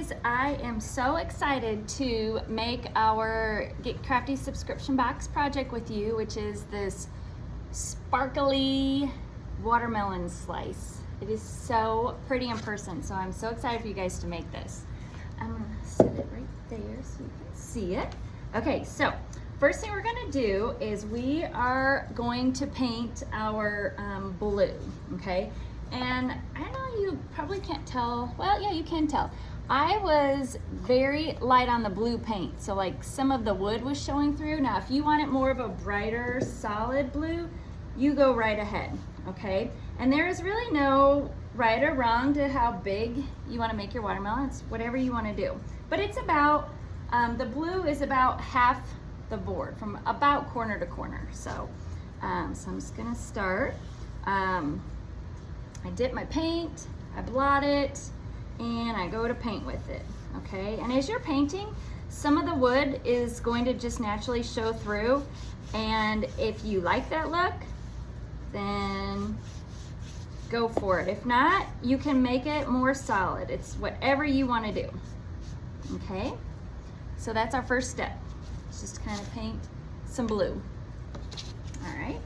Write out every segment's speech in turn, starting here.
guys, I am so excited to make our Get Crafty subscription box project with you, which is this sparkly watermelon slice. It is so pretty in person, so I'm so excited for you guys to make this. I'm gonna set it right there so you can see it. Okay, so first thing we're gonna do is we are going to paint our blue, okay? And I know you probably can't tell, well, yeah, you can tell. I was very light on the blue paint, so like some of the wood was showing through. Now, if you want it more of a brighter, solid blue, you go right ahead, okay? And there is really no right or wrong to how big you wanna make your watermelon. It's whatever you wanna do. But it's about, the blue is about half the board, from about corner to corner. So, so I'm just gonna start. I dip my paint, I blot it, and I go to paint with it, okay? And as you're painting, some of the wood is going to just naturally show through, and if you like that look, then go for it. If not, you can make it more solid. It's whatever you want to do, okay? So that's our first step. It's just kind of paint some blue. All right,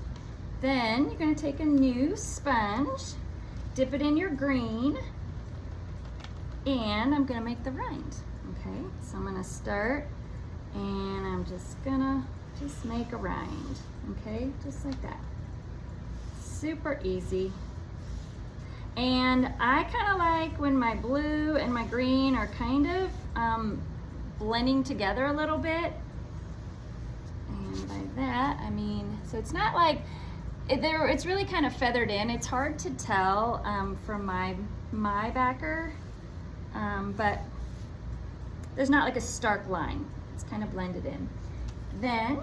then you're gonna take a new sponge, dip it in your green, and I'm gonna make the rind, okay? So I'm gonna start, and I'm just gonna make a rind, okay? Just like that. Super easy. And I kind of like when my blue and my green are kind of blending together a little bit. And by that, I mean, so it's not like, it's really kind of feathered in. It's hard to tell from my backer, but there's not like a stark line. It's kind of blended in. Then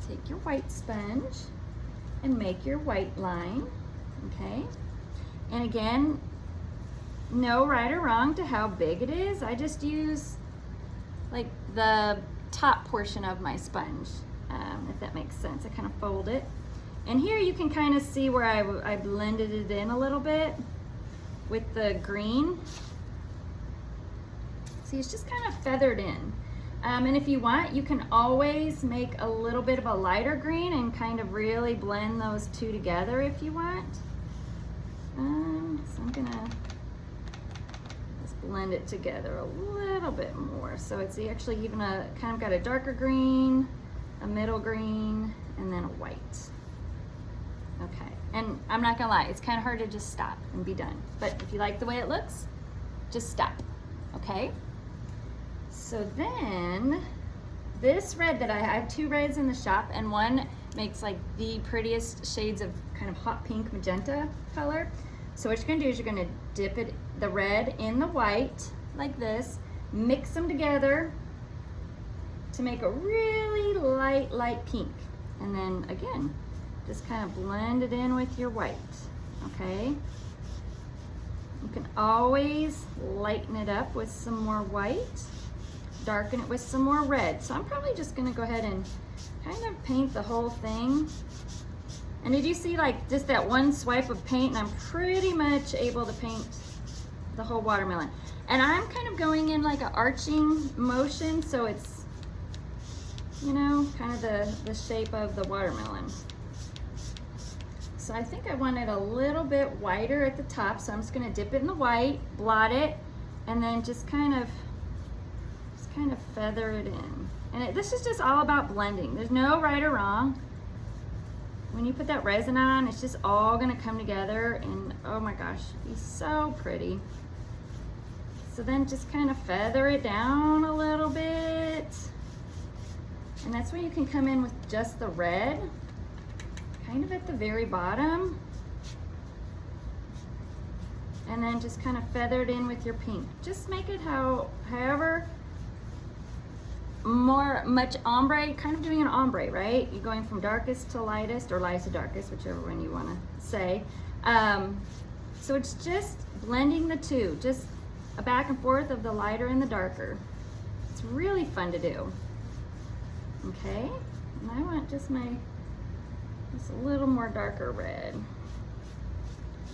take your white sponge and make your white line, okay? And again, no right or wrong to how big it is. I just use like the top portion of my sponge, if that makes sense. I kind of fold it. And here you can kind of see where I blended it in a little bit with the green. See, it's just kind of feathered in. And if you want, you can always make a little bit of a lighter green and kind of really blend those two together if you want. So I'm gonna just blend it together a little bit more. So it's actually even kind of got a darker green, a middle green, and then a white. Okay, and I'm not gonna lie, it's kind of hard to just stop and be done. But if you like the way it looks, just stop, okay? So then, this red that I have two reds in the shop, and one makes like the prettiest shades of kind of hot pink magenta color. So what you're gonna do is you're gonna dip the red in the white, like this, mix them together to make a really light pink. And then again, just kind of blend it in with your white, okay? You can always lighten it up with some more white, darken it with some more red. So I'm probably just gonna go ahead and kind of paint the whole thing. And did you see like just that one swipe of paint, and I'm pretty much able to paint the whole watermelon. And I'm kind of going in like an arching motion, so it's, you know, kind of the shape of the watermelon. So I think I want it a little bit whiter at the top, so I'm just gonna dip it in the white, blot it, and then just kind of feather it in. And this is just all about blending. There's no right or wrong. When you put that resin on, it's just all gonna come together, and oh my gosh, it'd be so pretty. So then just kind of feather it down a little bit. And that's where you can come in with just the red, kind of at the very bottom. And then just kind of feather it in with your pink. Just make it however much ombre, kind of doing an ombre, right? You're going from darkest to lightest, or lightest to darkest, whichever one you want to say. So it's just blending the two, just a back and forth of the lighter and the darker. It's really fun to do. Okay, and I want just a little more darker red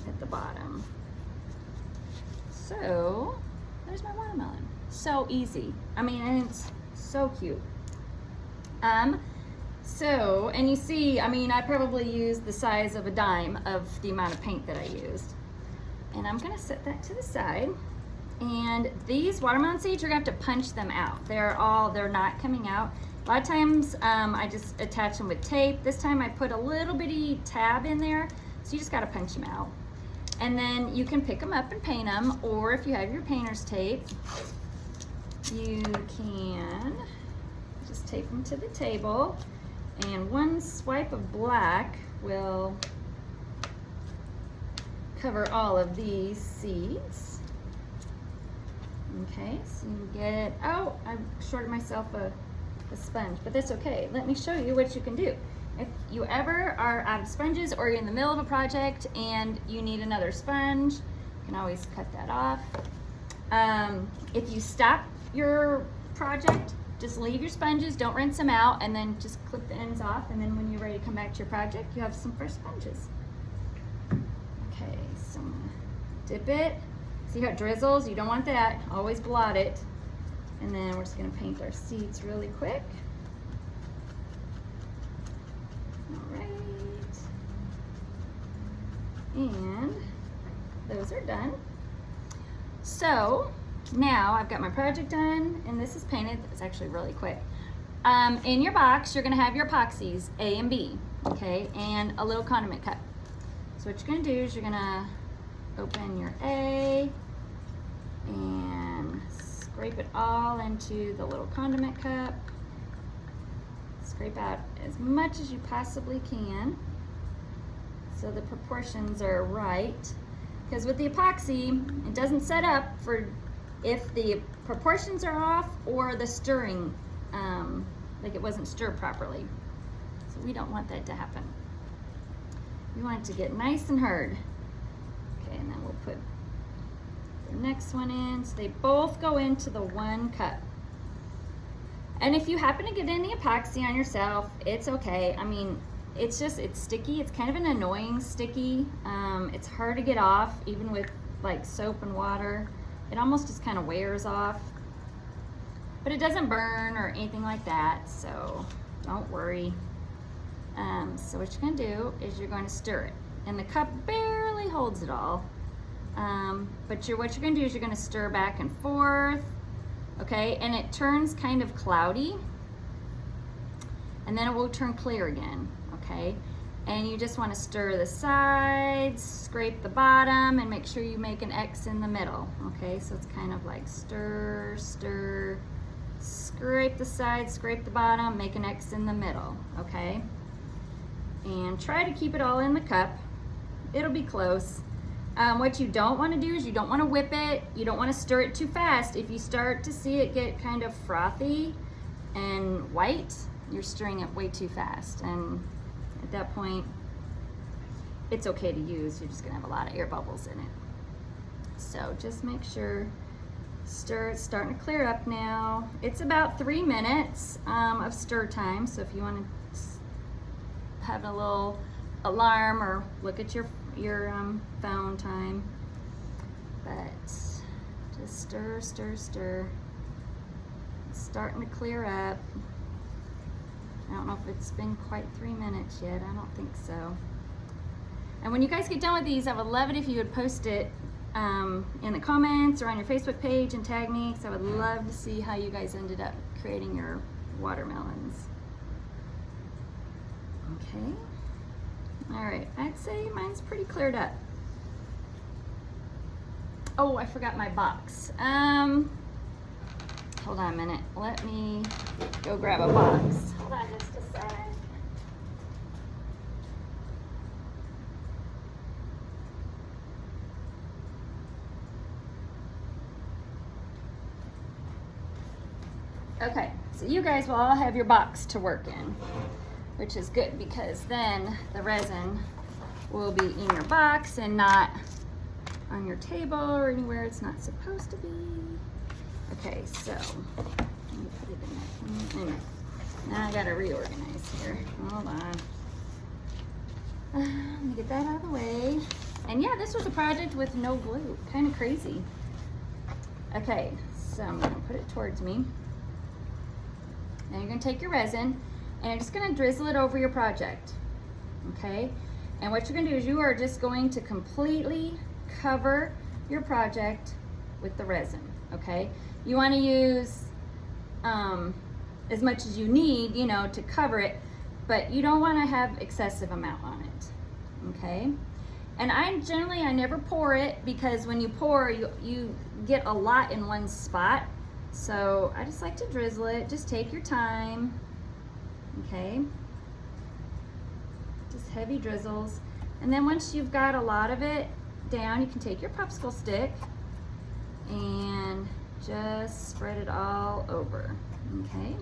at the bottom. So there's my watermelon. So easy. I mean, and it's so cute. And you see, I mean, I probably used the size of a dime of the amount of paint that I used. And I'm gonna set that to the side. And these watermelon seeds, you're gonna have to punch them out. They're not coming out. A lot of times I just attach them with tape. This time I put a little bitty tab in there, so you just gotta punch them out. And then you can pick them up and paint them, or if you have your painter's tape, you can just tape them to the table, and one swipe of black will cover all of these seeds. Okay, so you get, oh, I shorted myself a sponge, but that's okay. Let me show you what you can do. If you ever are out of sponges or you're in the middle of a project and you need another sponge, you can always cut that off. If you stop your project, just leave your sponges, don't rinse them out, and then just clip the ends off, and then when you're ready to come back to your project, you have some fresh sponges. Okay, so I'm gonna dip it. See how it drizzles? You don't want that. Always blot it. And then we're just gonna paint our seeds really quick. All right. And those are done. So now I've got my project done, and this is painted. It's actually really quick. In your box, you're gonna have your epoxies, A and B, okay, and a little condiment cup. So what you're gonna do is you're gonna open your A and scrape it all into the little condiment cup. Scrape out as much as you possibly can so the proportions are right. Because with the epoxy, it doesn't set up for if the proportions are off or the stirring, like it wasn't stirred properly. So we don't want that to happen. We want it to get nice and hard. Okay, and then we'll put the next one in. So they both go into the one cup. And if you happen to get any epoxy on yourself, it's okay. I mean, it's sticky. It's kind of an annoying sticky. It's hard to get off, even with like soap and water. It almost just kind of wears off. But it doesn't burn or anything like that, so don't worry. So what you're gonna do is you're going to stir it. And the cup barely holds it all. But what you're gonna do is you're gonna stir back and forth, okay? And it turns kind of cloudy, and then it will turn clear again, okay? And you just wanna stir the sides, scrape the bottom, and make sure you make an X in the middle, okay? So it's kind of like stir, stir, scrape the sides, scrape the bottom, make an X in the middle, okay? And try to keep it all in the cup. It'll be close. What you don't want to do is you don't want to whip it. You don't want to stir it too fast. If you start to see it get kind of frothy and white, you're stirring it way too fast. And at that point, it's okay to use. You're just going to have a lot of air bubbles in it. So just make sure, stir. It's starting to clear up now. It's about 3 minutes of stir time. So if you want to have a little alarm or look at your phone time, but just stir, stir, stir. It's starting to clear up. I don't know if it's been quite 3 minutes yet. I don't think so. And when you guys get done with these, I would love it if you would post it in the comments or on your Facebook page and tag me, because I would love to see how you guys ended up creating your watermelons. Okay. All right, I'd say mine's pretty cleared up. Oh, I forgot my box. Hold on a minute. Let me go grab a box. Hold on just a sec. Okay, so you guys will all have your box to work in, which is good because then the resin will be in your box and not on your table or anywhere it's not supposed to be. Okay, so let me put it in there. Anyway, now I gotta reorganize here. Hold on. Let me get that out of the way. And yeah, this was a project with no glue. Kind of crazy. Okay, so I'm gonna put it towards me. Now you're gonna take your resin and you're just gonna drizzle it over your project, okay? And what you're gonna do is you are just going to completely cover your project with the resin, okay? You wanna use as much as you need, you know, to cover it, but you don't wanna have excessive amount on it, okay? And I never pour it, because when you pour, you get a lot in one spot. So I just like to drizzle it. Just take your time, okay? Just heavy drizzles. And then once you've got a lot of it down, you can take your popsicle stick and just spread it all over, okay?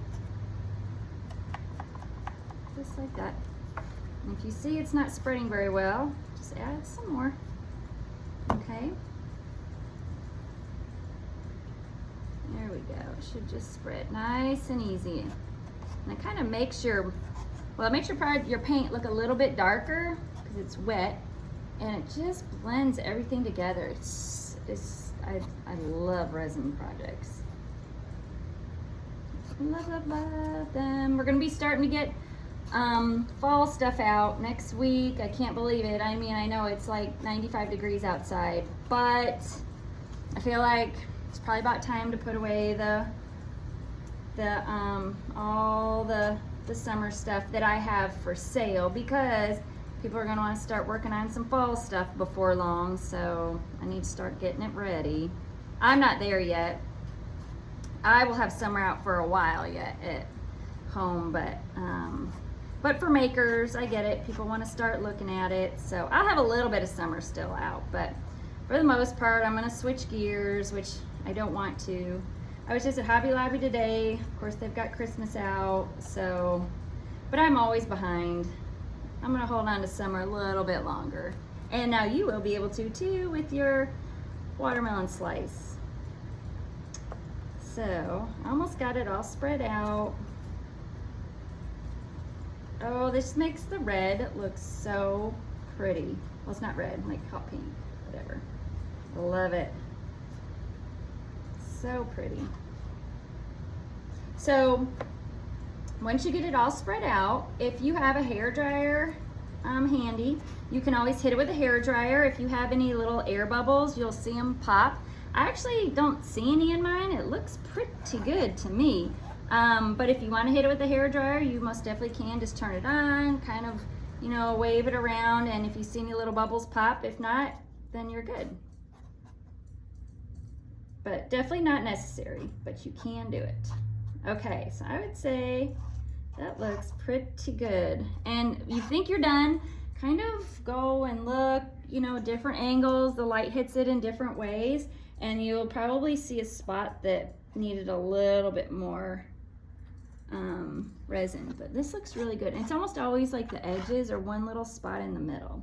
Just like that. And if you see it's not spreading very well, just add some more, okay? There we go. It should just spread nice and easy. And it kind of makes your, well, it makes your paint look a little bit darker because it's wet, and it just blends everything together. I love resin projects. Love, love, love them. We're gonna be starting to get fall stuff out next week. I can't believe it. I mean, I know it's like 95 degrees outside, but I feel like it's probably about time to put away all the summer stuff that I have for sale, because people are gonna want to start working on some fall stuff before long, so I need to start getting it ready. I'm not there yet. I will have summer out for a while yet at home, but for makers, I get it. People want to start looking at it, so I'll have a little bit of summer still out, but for the most part, I'm gonna switch gears, which I don't want to. I was just at Hobby Lobby today. Of course, they've got Christmas out, so, but I'm always behind. I'm gonna hold on to summer a little bit longer. And now you will be able to too with your watermelon slice. So, almost got it all spread out. Oh, this makes the red look so pretty. Well, it's not red, like hot pink, whatever. Love it. So pretty. So once you get it all spread out, if you have a hair dryer handy, you can always hit it with a hair dryer. If you have any little air bubbles, you'll see them pop. I actually don't see any in mine. It looks pretty good to me. But if you want to hit it with a hair dryer, you most definitely can. Just turn it on, kind of, you know, wave it around, and if you see any little bubbles pop, if not, then you're good. But definitely not necessary, but you can do it. Okay, so I would say that looks pretty good. And you think you're done, kind of go and look, you know, different angles. The light hits it in different ways, and you'll probably see a spot that needed a little bit more resin, but this looks really good. And it's almost always like the edges or one little spot in the middle,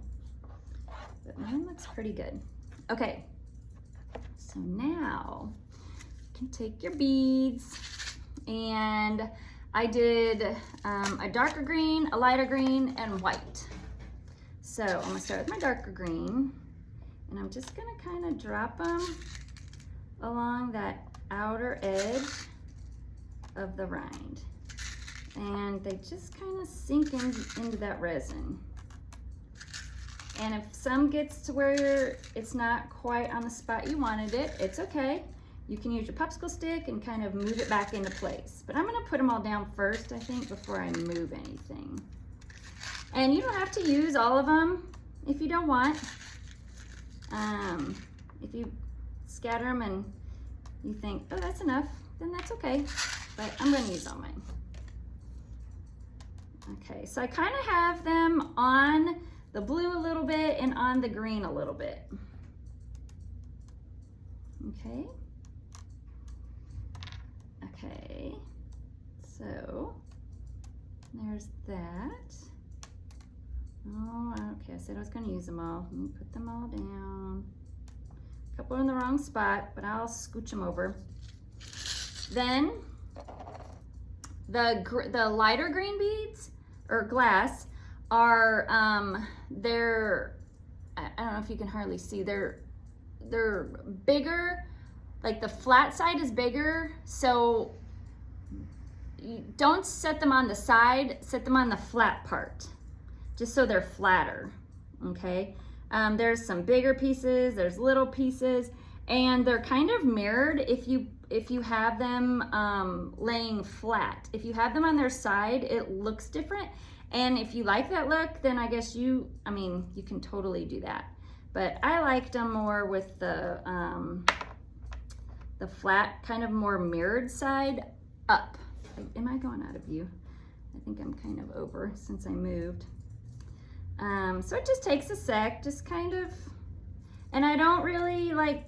but mine looks pretty good. Okay, so now you can take your beads, and I did a darker green, a lighter green, and white. So I'm gonna start with my darker green, and I'm just gonna kind of drop them along that outer edge of the rind. And they just kind of sink into that resin. And if some gets to where it's not quite on the spot you wanted it, it's okay. You can use your popsicle stick and kind of move it back into place. But I'm gonna put them all down first, I think, before I move anything. And you don't have to use all of them if you don't want. If you scatter them and you think, oh, that's enough, then that's okay. But I'm gonna use all mine. Okay, so I kind of have them on the blue a little bit and on the green a little bit. Okay. Okay, so there's that. Oh, okay, I said I was gonna use them all. Let me put them all down. A couple in the wrong spot, but I'll scooch them over. Then the lighter green beads or glass are they're, I don't know if you can hardly see, they're bigger like the flat side is bigger, so you don't set them on the side, set them on the flat part, just so they're flatter, okay? There's some bigger pieces, there's little pieces, and they're kind of mirrored if you have them laying flat. If you have them on their side, it looks different. And if you like that look, then I guess you can totally do that. But I liked them more with the flat, kind of more mirrored side up. Am I going out of view? I think I'm kind of over since I moved. So it just takes a sec, just kind of, and I don't really like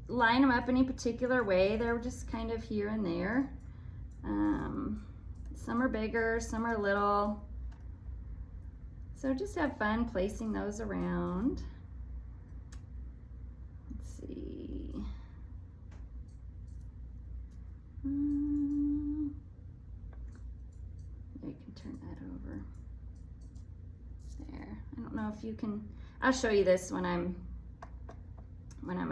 line them up any particular way. They're just kind of here and there. Some are bigger, some are little. So just have fun placing those around. Let's see. Maybe I can turn that over. There. I don't know if you can. I'll show you this when I'm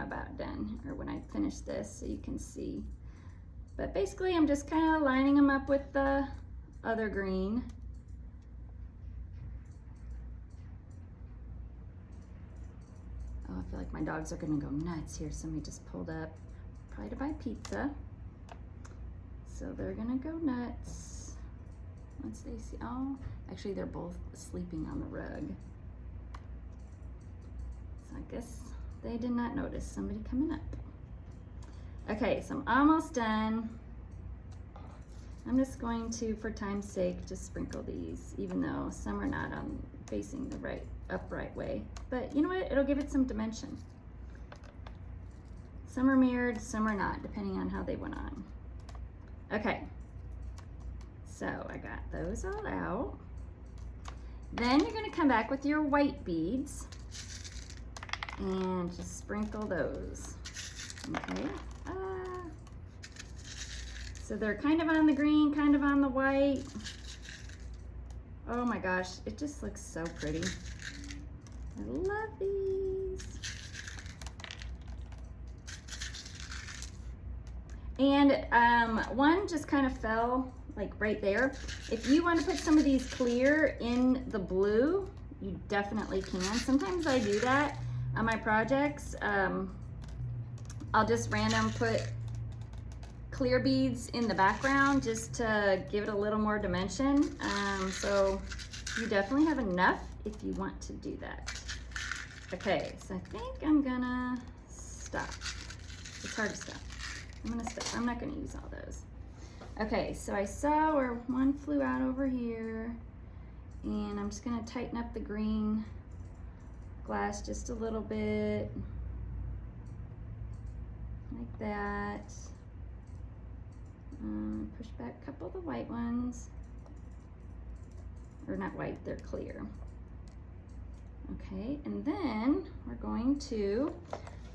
about done, or when I finish this, so you can see. But basically, I'm just kind of lining them up with the other green. Oh, I feel like my dogs are gonna go nuts here. Somebody just pulled up, probably to buy pizza. So they're gonna go nuts once they see, oh, actually they're both sleeping on the rug. So I guess they did not notice somebody coming up. Okay, so I'm almost done. I'm just going to, for time's sake, just sprinkle these, even though some are not facing the right, upright way. But you know what, it'll give it some dimension. Some are mirrored, some are not, depending on how they went on. Okay, so I got those all out. Then you're gonna come back with your white beads and just sprinkle those, okay? So they're kind of on the green, kind of on the white. Oh my gosh, it just looks so pretty. I love these. And one just kind of fell like right there. If you want to put some of these clear in the blue, you definitely can. Sometimes I do that on my projects. I'll just random put clear beads in the background just to give it a little more dimension. So you definitely have enough if you want to do that. Okay, so I think I'm gonna stop. It's hard to stop. I'm gonna stop. I'm not gonna use all those. Okay, so I saw where one flew out over here, and I'm just gonna tighten up the green glass just a little bit, like that. Push back a couple of the white ones, or not white, they're clear. Okay, and then we're going to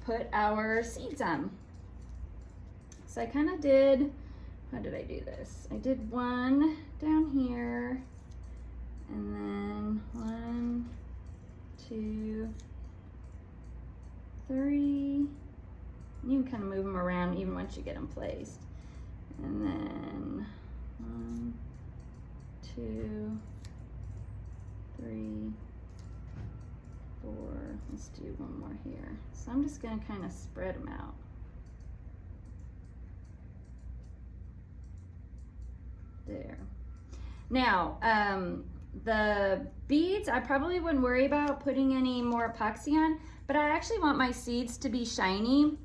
put our seeds on. So I kind of did, how did I do this? I did one down here, and then 1, 2, 3. You can kind of move them around even once you get them placed. And then 1, 2, 3, 4. Let's do one more here. So I'm just going to kind of spread them out. There. Now, the beads, I probably wouldn't worry about putting any more epoxy on, but I actually want my seeds to be shiny.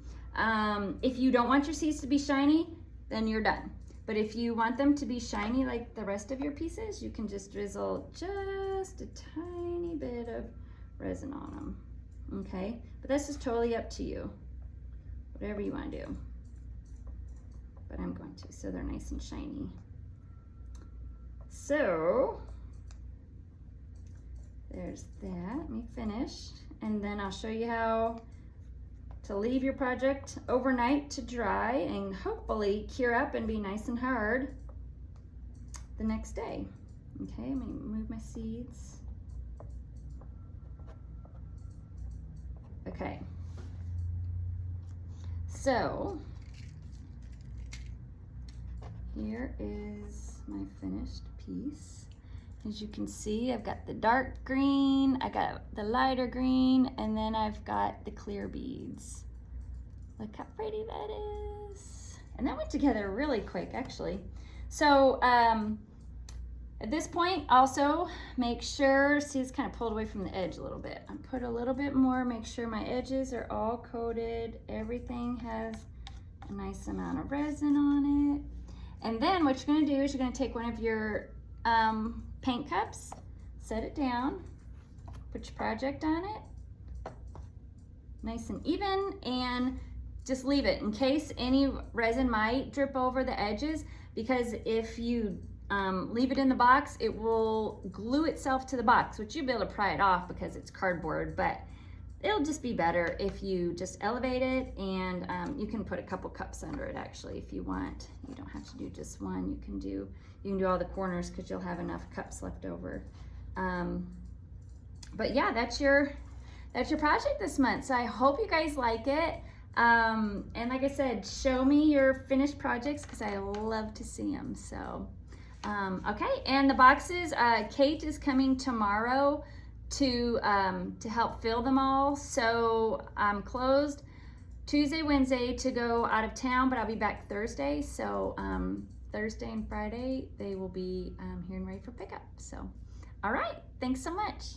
If you don't want your seeds to be shiny, then you're done. But if you want them to be shiny like the rest of your pieces, you can just drizzle just a tiny bit of resin on them, okay? But this is totally up to you, whatever you want to do. But I'm going to, so they're nice and shiny. So, there's that, let me finish. And then I'll show you how to leave your project overnight to dry and hopefully cure up and be nice and hard the next day. Okay, I'm gonna move my seeds. Okay, so here is my finished piece. As you can see, I've got the dark green, I got the lighter green, and then I've got the clear beads. Look how pretty that is. And that went together really quick, actually. So at this point, also make sure, see it's kind of pulled away from the edge a little bit. I put a little bit more, make sure my edges are all coated. Everything has a nice amount of resin on it. And then what you're gonna do is you're gonna take one of your paint cups, set it down, put your project on it, nice and even, and just leave it in case any resin might drip over the edges, because if you leave it in the box, it will glue itself to the box, which you'll be able to pry it off because it's cardboard, but it'll just be better if you just elevate it, and you can put a couple cups under it actually if you want. You don't have to do just one. You can do all the corners because you'll have enough cups left over. But yeah, that's your project this month. So I hope you guys like it. And like I said, show me your finished projects because I love to see them. So okay, and the boxes, Kate is coming tomorrow to help fill them all. So I'm closed Tuesday, Wednesday to go out of town, but I'll be back Thursday. So Thursday and Friday, they will be here and ready for pickup. So, all right, thanks so much.